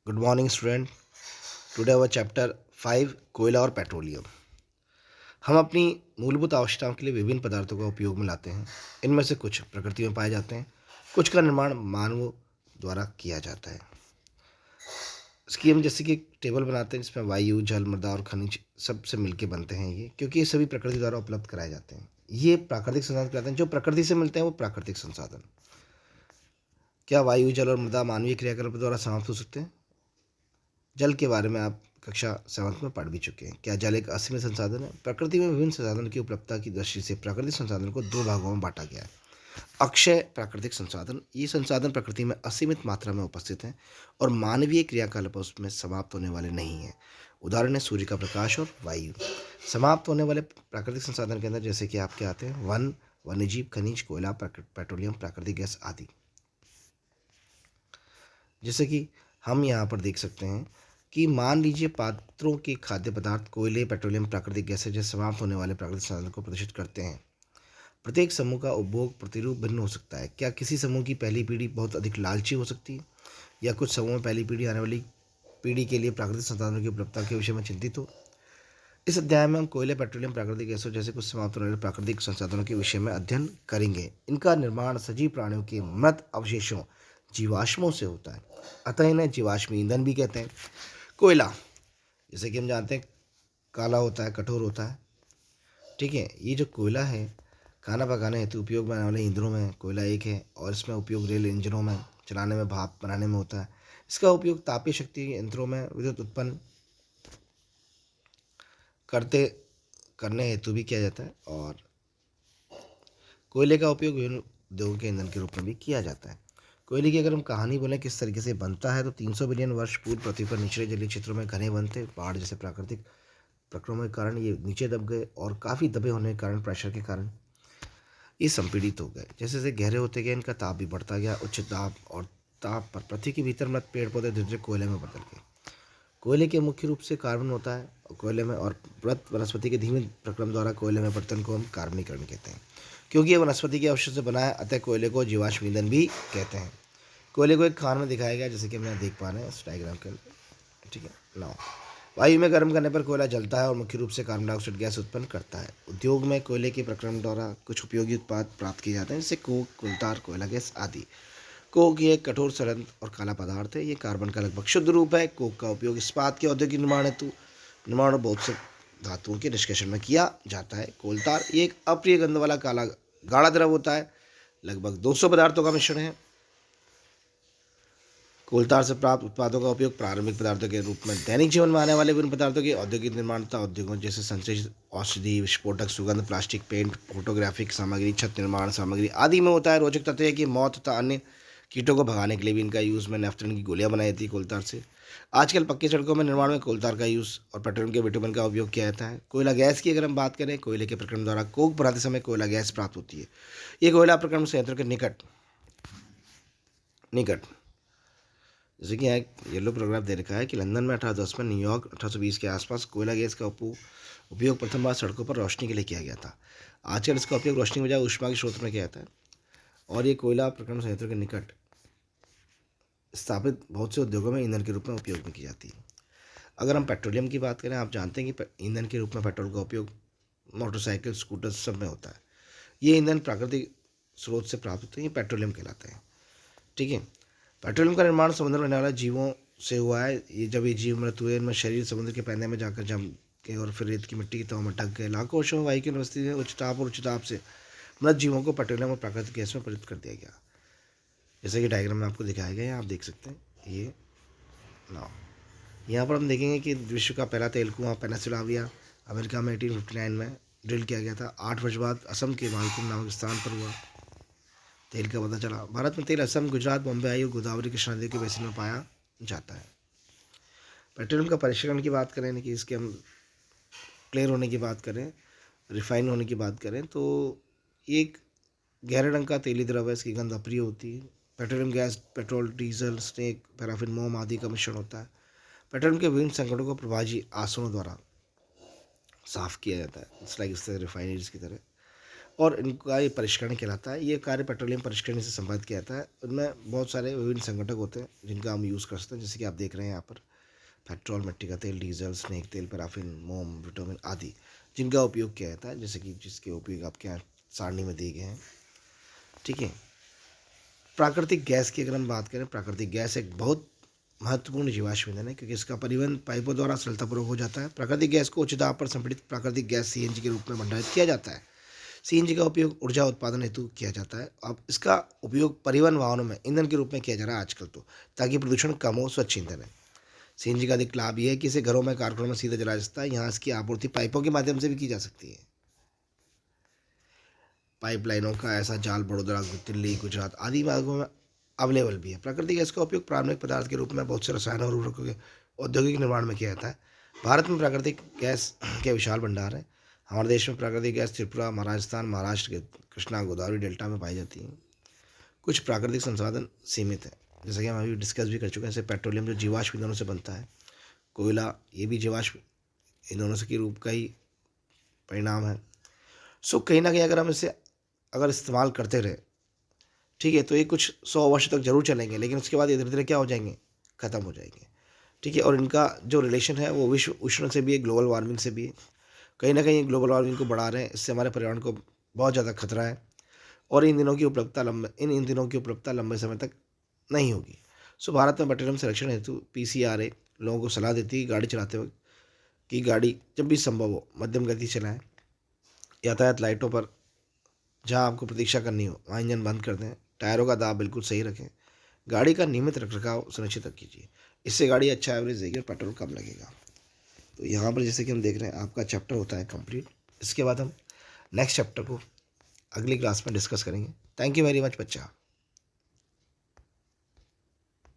Good morning student. Today our chapter 5 कोयला और petroleum. हम अपनी मूलभूत आवश्यकताओं के लिए विभिन्न पदार्थों का उपयोग में लाते हैं। इनमें से कुछ प्रकृति में पाए जाते हैं, कुछ का निर्माण मानवों द्वारा किया जाता है। इसकी हम जैसे कि एक टेबल बनाते हैं जिसमें वायु, जल, मृदा और खनिज सब से मिलके बनते हैं ये, क्योंकि ये सभी प्रकृति द्वारा उपलब्ध कराए जाते हैं। ये प्राकृतिक संसाधन कहलाते हैं। जो प्रकृति से मिलते हैं वो प्राकृतिक संसाधन। क्या वायु, जल और मृदा मानवीय क्रियाकलाप द्वारा समाप्त हो सकते हैं? जल के बारे में आप कक्षा 7 में पढ़ भी चुके हैं। क्या जल एक असीमित संसाधन है? प्रकृति में विभिन्न संसाधनों की उपलब्धता की दृष्टि से प्राकृतिक संसाधन को दो भागों में बांटा गया है। अक्षय प्राकृतिक संसाधन, ये संसाधन प्रकृति में असीमित मात्रा में उपस्थित हैं और मानवीय क्रियाकलापों में समाप्त होने वाले नहीं हैं। उदाहरण है सूर्य का प्रकाश और वायु। समाप्त होने वाले प्राकृतिक संसाधन के अंदर जैसे कि आपके आते हैं वन, वन्यजीव, खनिज, कोयला, पेट्रोलियम, प्राकृतिक गैस आदि। जैसे कि हम यहाँ पर देख सकते हैं कि मान लीजिए पात्रों के खाद्य पदार्थ कोयले, पेट्रोलियम, प्राकृतिक गैसें जैसे समाप्त होने वाले प्राकृतिक संसाधन को प्रदर्शित करते हैं। प्रत्येक समूह का उपभोग प्रतिरूप भिन्न हो सकता है। क्या किसी समूह की पहली पीढ़ी बहुत अधिक लालची हो सकती है, या कुछ समूह में पहली पीढ़ी आने वाली पीढ़ी के लिए प्राकृतिक संसाधनों की उपलब्धता के विषय में चिंतित हो? इस अध्याय में हम कोयले, पेट्रोलियम, प्राकृतिक गैसों जैसे कुछ समाप्त होने वाले प्राकृतिक संसाधनों के विषय में अध्ययन करेंगे। इनका निर्माण सजीव प्राणियों के मृत अवशेषों, जीवाश्मों से होता है, अतः इन्हें जीवाश्म ईंधन भी कहते हैं। कोयला, जैसे कि हम जानते हैं, काला होता है, कठोर होता है। ठीक है, ये जो कोयला है खाना पकाने हेतु उपयोग में आने वाले ईंधनों में कोयला एक है, और इसमें उपयोग रेल इंजनों में चलाने में, भाप बनाने में होता है। इसका उपयोग तापीय शक्ति यंत्रों में विद्युत उत्पन्न करते करने हेतु भी किया जाता है, और कोयले का उपयोग विभिन्न उद्योगों के ईंधन के रूप में भी किया जाता है। कोयले की अगर हम कहानी बोलें किस तरीके से बनता है, तो 300 बिलियन वर्ष पूर्व पृथ्वी पर निचले जलीय क्षेत्रों में घने वन थे। बाढ़ जैसे प्राकृतिक प्रक्रमण के कारण ये नीचे दब गए, और काफ़ी दबे होने के कारण, प्रेशर के कारण ये संपीड़ित हो गए। जैसे जैसे गहरे होते गए इनका ताप भी बढ़ता गया। उच्च ताप और ताप पर पृथ्वी के भीतर मृत पेड़ पौधे धीरे धीरे कोयले में बदल गए। कोयले के मुख्य रूप से कार्बन होता है कोयले में, और मृत वनस्पति के धीमे प्रक्रम द्वारा कोयले में परिवर्तन को हम कार्बनीकरण कहते हैं। क्योंकि ये वनस्पति के अवशेष से बना है, अतः कोयले को जीवाश्म ईंधन भी कहते हैं। कोयले को एक खान में दिखाया गया, जैसे कि हम यहाँ देख पा रहे हैं इस डायग्राम के अंदर। ठीक है ना। वायु में गर्म करने पर कोयला जलता है और मुख्य रूप से कार्बन डाइऑक्साइड गैस उत्पन्न करता है। उद्योग में कोयले के प्रक्रम द्वारा कुछ उपयोगी उत्पाद प्राप्त किए जाते हैं, जैसे कोक, कोलतार, कोयला गैस आदि। कोक ये एक कठोर सरल और काला पदार्थ है। ये कार्बन का लगभग शुद्ध रूप है। कोक का उपयोग इस्पात के औद्योगिक निर्माण हेतु निर्माण और बहुत से धातुओं के निष्कर्षण में किया जाता है। कोलतार ये एक अप्रिय गंध वाला काला गाढ़ा द्रव होता है। लगभग 200 पदार्थों का मिश्रण है। कोलतार से प्राप्त उत्पादों का उपयोग प्रारंभिक पदार्थों के रूप में दैनिक जीवन में आने वाले विभिन्न पदार्थों के औद्योगिक निर्माण तथा उद्योगों जैसे संश्लेषित औषधि, विस्फोटक, सुगंध, प्लास्टिक, पेंट, फोटोग्राफिक सामग्री, छत निर्माण सामग्री आदि में होता है। रोचक तथ्य है कि मौत तथा अन्य कीटों को भगाने के लिए भी इनका यूज़ में नेफ्थलीन की गोलियां बनाई जाती है कोलतार से। आजकल पक्की सड़कों में निर्माण में कोलतार का यूज़ और पेट्रोलियम के बिटुमेन का उपयोग किया जाता है। कोयला गैस की अगर हम बात करें, कोयले के प्रक्रम द्वारा कोक बनाते समय कोयला गैस प्राप्त होती है। ये कोयला प्रक्रम संयंत्रों के निकट निकट जैसे कि यहाँ एक येलो प्रोग्राफ दे रखा है कि लंदन में 1810 में, न्यूयॉर्क 1820 के आसपास कोयला गैस का उपयोग प्रथम बार सड़कों पर रोशनी के लिए किया गया था। आजकल इसका उपयोग रोशनी के बजाय ऊष्मा के स्रोत में किया जाता है, और ये कोयला प्रक्रम संयंत्रों के निकट स्थापित बहुत से उद्योगों में ईंधन के रूप में उपयोग में की जाती है। अगर हम पेट्रोलियम की बात करें, आप जानते हैं कि ईंधन के रूप में पेट्रोल का उपयोग मोटरसाइकिल, स्कूटर सब में होता है। ये ईंधन प्राकृतिक स्रोत से प्राप्त होते हैं, ये पेट्रोलियम कहलाते हैं। ठीक है, पेट्रोलियम का निर्माण समुद्र में रहने वाले जीवों से हुआ है। ये जब ये जीव मृत हुए, इनमें शरीर समुद्र के पैंदे में जाकर जम के और फिर रेत की मिट्टी की तहों में ढक गए। लाखों वर्षों वायु की उपस्थिति में उच्च ताप और उच्च ताप से मृत जीवों को पेट्रोलियम और प्राकृतिक गैस में परिवर्तित कर दिया गया। जैसे कि डायग्राम में आपको दिखाया गया है, आप देख सकते हैं। ये ना यहाँ पर हम देखेंगे कि विश्व का पहला तेल कुआं पेनिनसुला अमेरिका में 1859 में ड्रिल किया गया था। 8 वर्ष बाद असम के मालकुम नामक स्थान पर हुआ तेल का पता चला। भारत में तेल असम, गुजरात, बम्बई और गोदावरी कृष्णा नदी के बेसिन में पाया जाता है। पेट्रोलियम का परिष्करण की बात करें, कि इसके हम क्लियर होने की बात करें, रिफाइन होने की बात करें, तो एक गहरे रंग का तेली द्रव है। इसकी गंध अप्रिय होती है। Petroleum gas petrol, diesel, snake, paraffin, मोम आदि का मिश्रण होता है। पेट्रोलियम के विभिन्न संकटों को प्रभावी आसनों द्वारा साफ किया जाता है, इट्स लाइक इससे रिफाइनरीज की तरह। और इनका ये परिष्करण कहलाता है। ये कार्य पेट्रोलियम परिष्करण से संबंधित किया जाता है। इनमें बहुत सारे विभिन्न संगठक होते हैं जिनका हम यूज़ कर सकते हैं, जैसे कि आप देख रहे हैं यहाँ पर पेट्रोल, मिट्टी का तेल, डीजल, स्नेक तेल, पैराफिन, मोम, विटामिन आदि, जिनका उपयोग किया जाता है, जैसे कि जिसके उपयोग आपके यहाँ सारणी में दिए गए हैं। ठीक है। प्राकृतिक गैस की अगर हम बात करें, प्राकृतिक गैस एक बहुत महत्वपूर्ण जीवाश्म ईंधन है, क्योंकि इसका परिवहन पाइपों द्वारा सरलतापूर्वक हो जाता है। प्राकृतिक गैस को उच्च दाब पर संपीड़ित प्राकृतिक गैस सीएनजी के रूप में भंडारित किया जाता है। सीएनजी का उपयोग ऊर्जा उत्पादन हेतु किया जाता है। अब इसका उपयोग परिवहन वाहनों में ईंधन के रूप में किया जा रहा है आजकल, तो ताकि प्रदूषण कम हो, स्वच्छ ईंधन है। सीएनजी का अधिक लाभ यह है कि इसे घरों में, कारखानों में सीधे जलाया जाता है। यहाँ इसकी आपूर्ति पाइपों के माध्यम से भी की जा सकती है। पाइपलाइनों का ऐसा जाल बड़ौदा, दिल्ली, गुजरात आदि भागों में अवेलेबल भी है। प्राकृतिक गैस का उपयोग प्राथमिक पदार्थ के रूप में बहुत से रसायनों और उर्वरकों के औद्योगिक निर्माण में किया जाता है। भारत में प्राकृतिक गैस के विशाल भंडार है। हमारे देश में प्राकृतिक गैस त्रिपुरा, राजस्थान, महाराष्ट्र के कृष्णा गोदावरी डेल्टा में पाई जाती है। कुछ प्राकृतिक संसाधन सीमित है, जैसे कि हम अभी डिस्कस भी कर चुके हैं। जैसे पेट्रोलियम जो जीवाश्म ईंधनों से बनता है, कोयला ये भी जीवाश्म ईंधनों से के रूप का ही परिणाम है। सो कहीं ना कहीं अगर हम इसे अगर इस्तेमाल करते रहे, ठीक है, तो ये कुछ 100 वर्ष तक जरूर चलेंगे, लेकिन उसके बाद ये धीरे धीरे क्या हो जाएंगे, ख़त्म हो जाएंगे। ठीक है। और इनका जो रिलेशन है वो विश्व उष्ण से भी है, ग्लोबल वार्मिंग से भी है। कहीं ना कहीं ग्लोबल वार्मिंग को बढ़ा रहे हैं, इससे हमारे पर्यावरण को बहुत ज़्यादा खतरा है। और इन ईंधनों की उपलब्धता लंबे समय तक नहीं होगी। सो भारत में पेट्रोलियम संरक्षण हेतु पीसीआरए लोगों को सलाह देती है कि गाड़ी चलाते वक्त कि गाड़ी जब भी संभव हो मध्यम गति चलाएं। यातायात लाइटों पर जहाँ आपको प्रतीक्षा करनी हो वहाँ इंजन बंद कर दें। टायरों का दाब बिल्कुल सही रखें। गाड़ी का नियमित रखरखाव सुनिश्चित कीजिए, इससे गाड़ी अच्छा एवरेज देगी और पेट्रोल कम लगेगा। तो यहाँ पर जैसे कि हम देख रहे हैं आपका चैप्टर होता है कंप्लीट। इसके बाद हम नेक्स्ट चैप्टर को अगली क्लास में डिस्कस करेंगे। थैंक यू वेरी मच बच्चा।